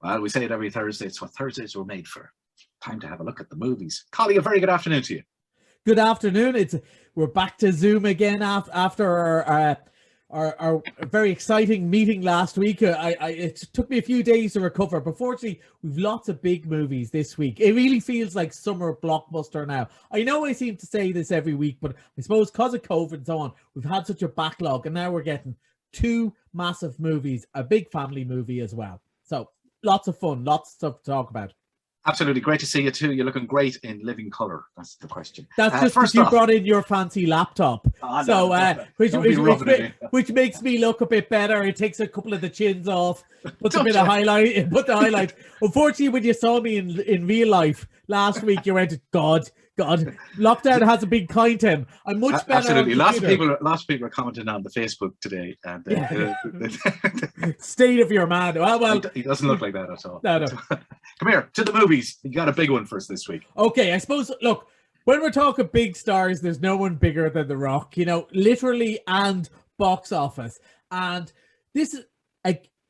Well, we say it every Thursday. It's what Thursdays were made for. Time to have a look at the movies. Collie, a very good afternoon to you. Good afternoon. We're back to Zoom again after our very exciting meeting last week. It took me a few days to recover, but fortunately, we've lots of big movies this week. It really feels like summer blockbuster now. I know I seem to say this every week, but I suppose because of COVID and so on, we've had such a backlog, and now we're getting two massive movies, a big family movie as well. So lots of fun, lots of stuff to talk about. Absolutely. Great to see you too. You're looking great in living colour. That's the question. That's just because you brought in your fancy laptop. Which makes me look a bit better. It takes a couple of the chins off, puts a bit of highlight, put the highlight. Unfortunately, when you saw me in real life last week, you went, God, lockdown hasn't been kind to him. I'm much better. Absolutely. Lots of people are commenting on the Facebook today. And state of your man. Well, he doesn't look like that at all. No. Come here to the movies. You got a big one for us this week. Okay, I suppose. Look, when we're talking big stars, there's no one bigger than The Rock. Literally and box office. And this is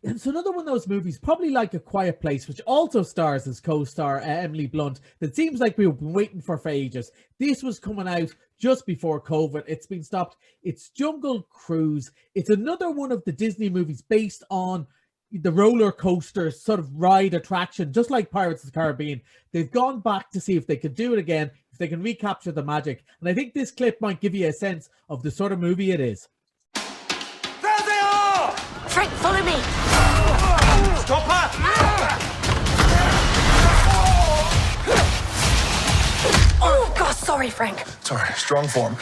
it's another one of those movies, probably like A Quiet Place, which also stars as co-star Emily Blunt, that seems like we've been waiting for ages. This was coming out just before COVID. It's been stopped. It's Jungle Cruise. It's another one of the Disney movies based on the roller coaster sort of ride attraction, just like Pirates of the Caribbean. They've gone back to see if they can do it again, if they can recapture the magic. And I think this clip might give you a sense of the sort of movie it is. There they are! Frank, follow me. Stop her! Oh, God, sorry, Frank. Sorry, strong form.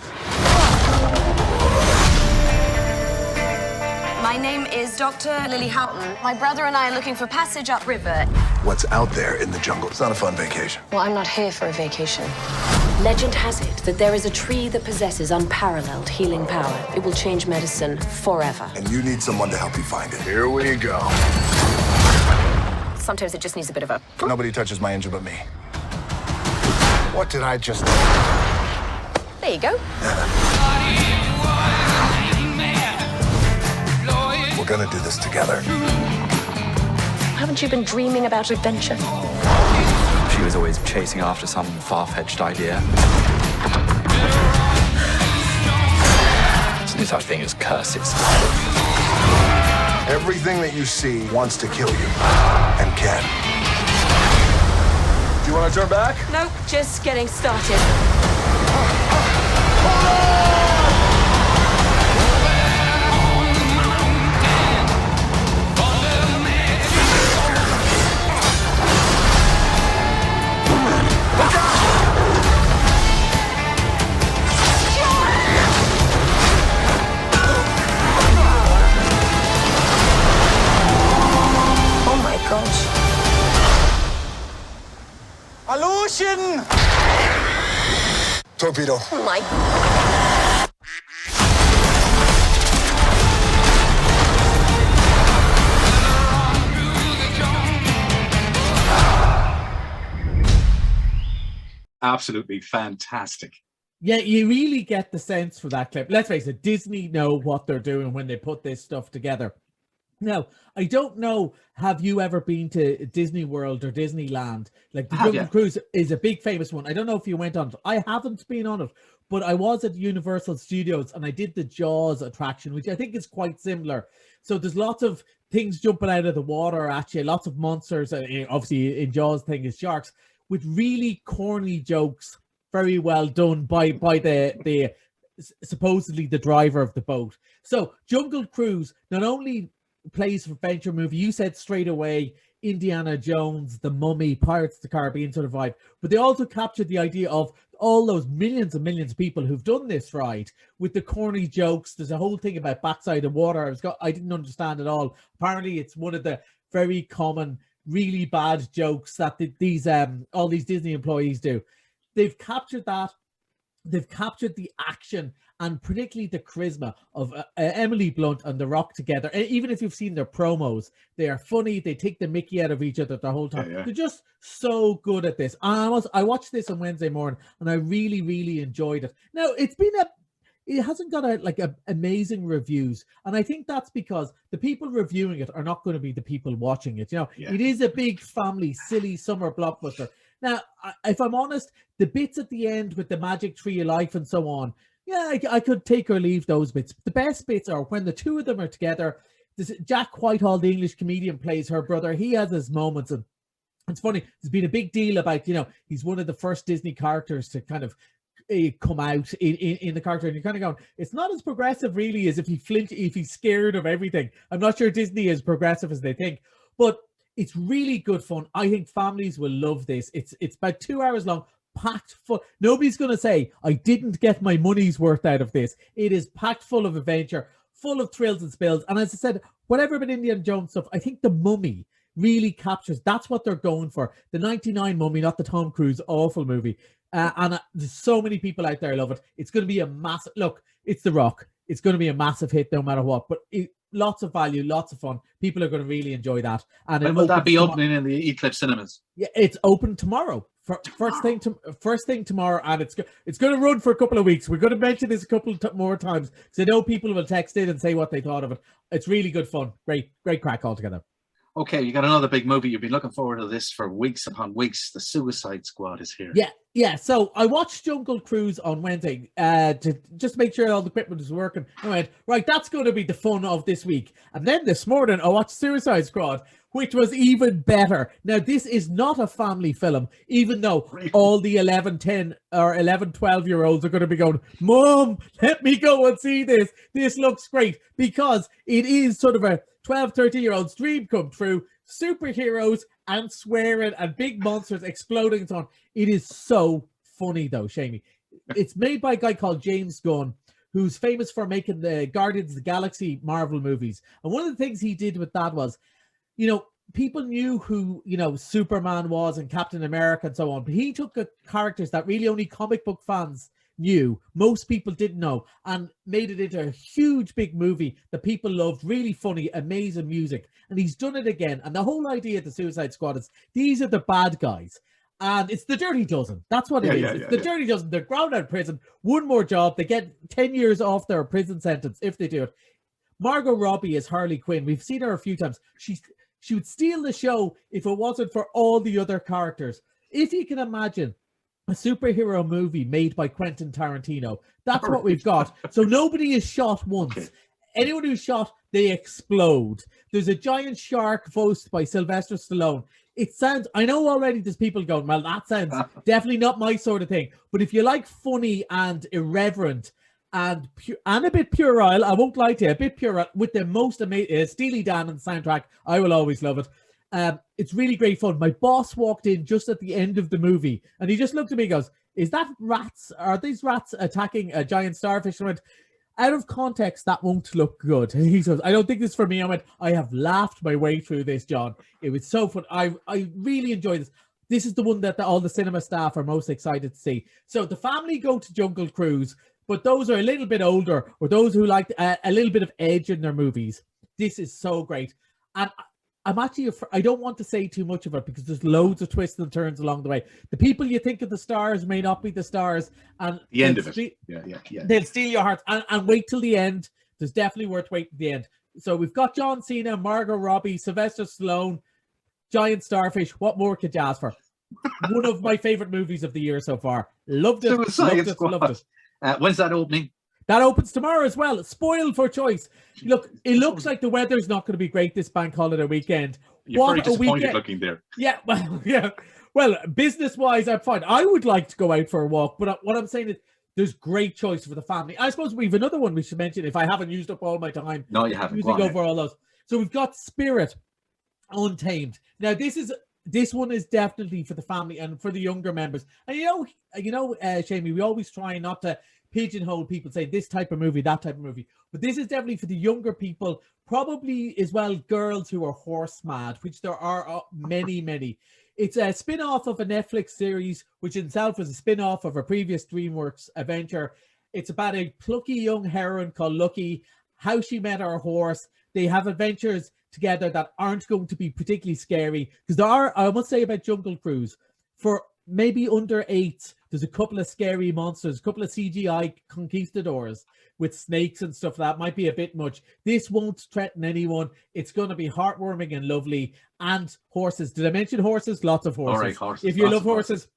My name is Dr. Lily Houghton. My brother and I are looking for passage upriver. What's out there in the jungle? It's not a fun vacation. Well, I'm not here for a vacation. Legend has it that there is a tree that possesses unparalleled healing power. It will change medicine forever. And you need someone to help you find it. Here we go. Sometimes it just needs a bit of a... Nobody touches my engine but me. What did I just... There you go. We're gonna do this together. Haven't you been dreaming about adventure? She was always chasing after some far-fetched idea. There's no such thing as curses. Everything that you see wants to kill you, and can. Do you want to turn back? Nope, just getting started. Illusion! Torpedo. Oh, my... Absolutely fantastic. Yeah, you really get the sense for that clip. Let's face it, Disney know what they're doing when they put this stuff together. Now, I don't know, have you ever been to Disney World or Disneyland? Like, the Jungle Cruise is a big famous one. I don't know if you went on it. I haven't been on it, but I was at Universal Studios and I did the Jaws attraction, which I think is quite similar. So there's lots of things jumping out of the water at you, lots of monsters. Obviously, in Jaws thing is sharks, with really corny jokes, very well done by the supposedly the driver of the boat. So Jungle Cruise not only plays for adventure movie, you said straight away Indiana Jones, The Mummy, Pirates of the Caribbean sort of vibe, but they also captured the idea of all those millions and millions of people who've done this ride with the corny jokes. There's a whole thing about backside of water. I didn't understand at all. Apparently it's one of the very common really bad jokes that these all these Disney employees do. They've captured that. They've captured the action and particularly the charisma of Emily Blunt and The Rock together. Even if you've seen their promos, they are funny. They take the mickey out of each other the whole time. Yeah. They're just so good at this. And I watched this on Wednesday morning and I really, really enjoyed it. Now, it's been it hasn't got amazing reviews, and I think that's because the people reviewing it are not going to be the people watching it. It is a big family, silly summer blockbuster. Now, if I'm honest, the bits at the end with the magic tree of life and so on, I could take or leave those bits. The best bits are when the two of them are together. Jack Whitehall, the English comedian, plays her brother. He has his moments, and it's funny. There's been a big deal about, he's one of the first Disney characters to kind of come out in the character, and you're kind of going, it's not as progressive really as if he's scared of everything. I'm not sure Disney is progressive as they think, but it's really good fun. I think families will love this. It's about 2 hours long, packed full. Nobody's going to say I didn't get my money's worth out of this. It is packed full of adventure, full of thrills and spills. And as I said, whatever about Indiana Jones stuff, I think The Mummy really captures, that's what they're going for. The 99 Mummy, not the Tom Cruise awful movie. And there's so many people out there love it. It's going to be a massive, look, it's The Rock. It's going to be a massive hit no matter what, but lots of value, lots of fun. People are going to really enjoy that. And when will that be opening in the Eclipse cinemas? Yeah, it's open tomorrow. First thing tomorrow, and it's going to run for a couple of weeks. We're going to mention this a couple more times because I know people will text in and say what they thought of it. It's really good fun. Great crack altogether. Okay, you got another big movie. You've been looking forward to this for weeks upon weeks. The Suicide Squad is here. Yeah. So I watched Jungle Cruise on Wednesday to just make sure all the equipment was working. I went, right, that's going to be the fun of this week. And then this morning I watched Suicide Squad, which was even better. Now, this is not a family film, even though all the 11, 12-year-olds are going to be going, Mom, let me go and see this. This looks great, because it is sort of a 12, 13-year-old's dream come true. Superheroes and swearing and big monsters exploding and so on. It is so funny, though, Shamey. It's made by a guy called James Gunn, who's famous for making the Guardians of the Galaxy Marvel movies. And one of the things he did with that was, people knew who, Superman was and Captain America and so on, but he took characters that really only comic book fans knew, most people didn't know, and made it into a huge big movie that people loved, really funny, amazing music. And he's done it again. And the whole idea of the Suicide Squad is these are the bad guys. And it's the Dirty Dozen. That's what it is. It's the Dirty Dozen. They're ground out of prison. One more job. They get 10 years off their prison sentence if they do it. Margot Robbie is Harley Quinn. We've seen her a few times. She would steal the show if it wasn't for all the other characters. If you can imagine a superhero movie made by Quentin Tarantino, that's what we've got. So nobody is shot once. Okay. Anyone who's shot, they explode. There's a giant shark voiced by Sylvester Stallone. It sounds, I know already there's people going, well, that sounds definitely not my sort of thing. But if you like funny and irreverent and a bit puerile, I won't lie to you, a bit puerile, with the most amazing Steely Dan and soundtrack, I will always love it. It's really great fun. My boss walked in just at the end of the movie, and he just looked at me and goes, is that rats? Are these rats attacking a giant starfish? And I went, out of context, that won't look good. And he goes, I don't think this is for me. I went, I have laughed my way through this, John. It was so fun. I really enjoyed this. This is the one that all the cinema staff are most excited to see. So the family go to Jungle Cruise, but those are a little bit older, or those who like a little bit of edge in their movies. This is so great. And I'm actually, I don't want to say too much of it because there's loads of twists and turns along the way. The people you think of the stars may not be the stars. And the end of it. Yeah. They'll steal your heart. And wait till the end. There's definitely worth waiting to the end. So we've got John Cena, Margot Robbie, Sylvester Stallone, giant starfish. What more could you ask for? One of my favorite movies of the year so far. Loved it. Loved it. When's that opening? That opens tomorrow as well. Spoiled for choice. Look, it looks like the weather's not going to be great this bank holiday weekend. You're very disappointed looking there. Yeah, well, Well, business-wise, I'm fine. I would like to go out for a walk, but what I'm saying is there's great choice for the family. I suppose we have another one we should mention if I haven't used up all my time. No, you haven't. Using over all those. So we've got Spirit, Untamed. Now, this one is definitely for the family and for the younger members. And Shamey, we always try not to pigeonhole people, say this type of movie, that type of movie. But this is definitely for the younger people, probably as well girls who are horse mad, which there are many, many. It's a spin-off of a Netflix series, which itself is a spin-off of a previous DreamWorks adventure. It's about a plucky young heroine called Lucky, how she met her horse. They have adventures together that aren't going to be particularly scary, because there are, I must say about Jungle Cruise, for maybe under 8, there's a couple of scary monsters, a couple of CGI conquistadors with snakes and stuff. That might be a bit much. This won't threaten anyone. It's going to be heartwarming and lovely. And horses. Did I mention horses? Lots of horses. All right, horses. If you love horses,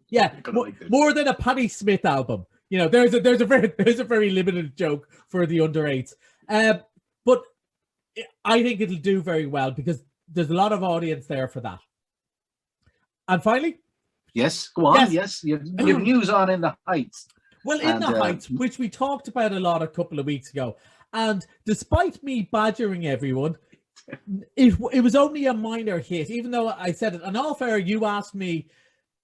yeah, more than a Patti Smith album. You know, there's a very limited joke for the under 8s. But I think it'll do very well because there's a lot of audience there for that. And finally, yes, go on. Yes, you've news on In the Heights. Well, In the Heights, which we talked about a lot a couple of weeks ago, and despite me badgering everyone, it was only a minor hit. Even though I said it, and all fair, you asked me,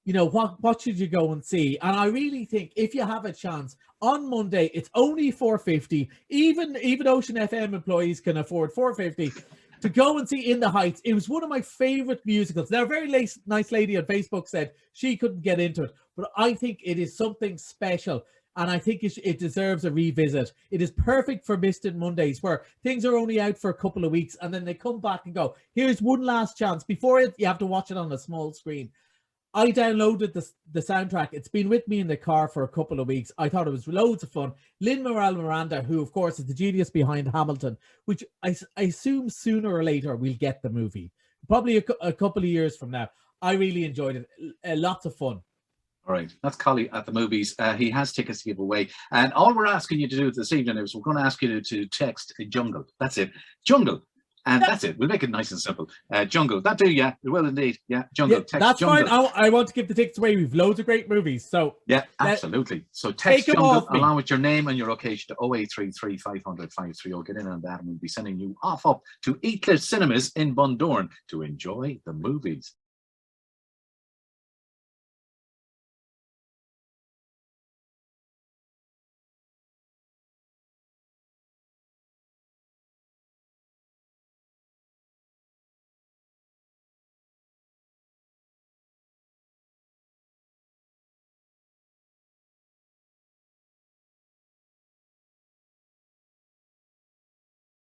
you know, what should you go and see? And I really think if you have a chance on Monday, it's only $4.50. Even Ocean FM employees can afford $4.50 to go and see In the Heights. It was one of my favorite musicals. Now, a very nice lady on Facebook said she couldn't get into it, but I think it is something special, and I think it deserves a revisit. It is perfect for missed Mondays, where things are only out for a couple of weeks, and then they come back and go, here's one last chance. Before you have to watch it on a small screen. I downloaded the soundtrack. It's been with me in the car for a couple of weeks. I thought it was loads of fun. Lin-Manuel Miranda, who of course is the genius behind Hamilton, which I assume sooner or later we'll get the movie. Probably a couple of years from now. I really enjoyed it. Lots of fun. All right, that's Collie at the movies. He has tickets to give away. And all we're asking you to do this evening is we're going to ask you to text Jungle. That's it. Jungle. And that's it. We'll make it nice and simple. Jungle. That do, yeah. It will indeed. Yeah, Jungle. Yeah, text that's Jungle. fine. I want to give the tickets away. We've loads of great movies. So yeah, absolutely. So text Jungle along with your name and your location to 0833 500 530. Get in on that and we'll be sending you off up to Eclipse Cinemas in Bundoran to enjoy the movies.